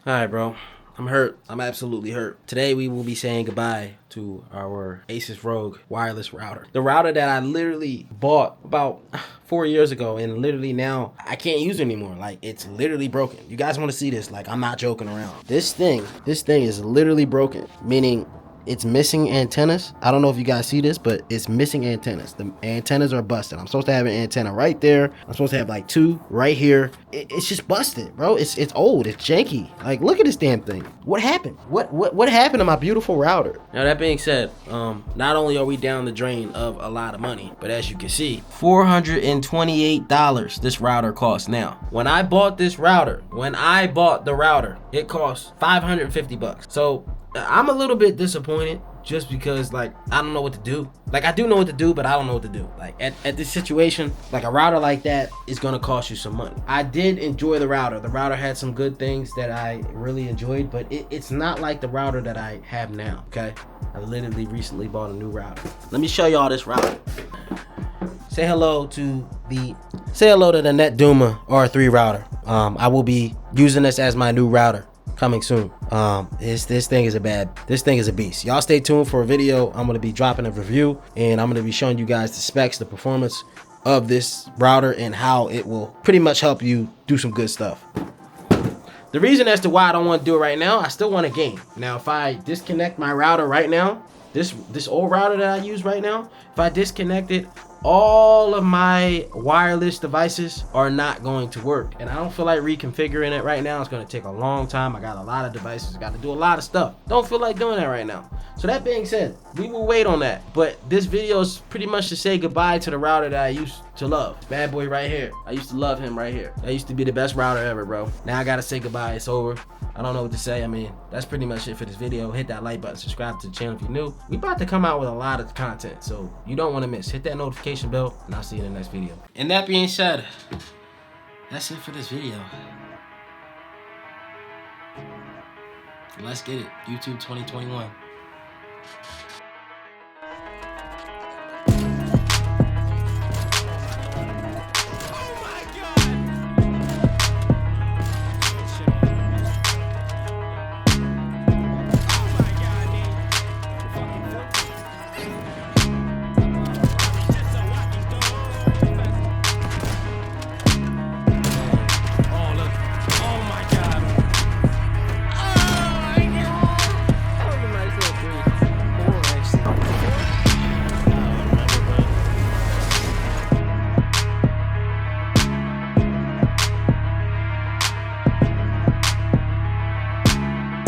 Alright, bro. I'm hurt. I'm absolutely hurt. Today we will be saying goodbye to our ASUS ROG wireless router. The router that I literally bought about 4 years ago, and literally now I can't use it anymore. Like, it's literally broken. You guys want to see this? Like, I'm not joking around. This thing is literally broken, meaning it's missing antennas. I don't know if you guys see this, but it's missing antennas. The antennas are busted. I'm supposed to have an antenna right there. I'm supposed to have like two right here. It's just busted, bro. It's old. It's janky. Like, look at this damn thing. What happened? What happened to my beautiful router? Now, that being said, not only are we down the drain of a lot of money, but as you can see, $428 this router costs now. When I bought the router, it cost $550. So I'm a little bit disappointed just because, like, I don't know what to do. Like, I do know what to do, but I don't know what to do. Like, at this situation, like, a router like that is gonna cost you some money. I did enjoy the router. The router had some good things that I really enjoyed, but it's not like the router that I have now, okay? I literally recently bought a new router. Let me show y'all this router. Say hello to the Natepushweights R3 router. I will be using this as my new router coming soon. This thing is a beast. Y'all stay tuned for a video. I'm gonna be dropping a review, and I'm gonna be showing you guys the specs, the performance of this router, and how it will pretty much help you do some good stuff. The reason as to why I don't want to do it right now, I still want to game. Now, if I disconnect my router right now, this old router that I use right now, if I disconnect it, all of my wireless devices are not going to work, and I don't feel like reconfiguring it right now. It's going to take a long time. I got a lot of devices, got to do a lot of stuff. Don't feel like doing that right now. So that being said, we will wait on that. But this video is pretty much to say goodbye to the router that I used to love. Bad boy right here. I used to love him right here. That used to be the best router ever, bro. Now I gotta say goodbye. It's over. I don't know what to say. I mean, that's pretty much it for this video. Hit that like button, subscribe to the channel if you're new. We about to come out with a lot of content, so you don't want to miss. Hit that notification bell, and I'll see you in the next video. And that being said, that's it for this video. Let's get it. YouTube 2021.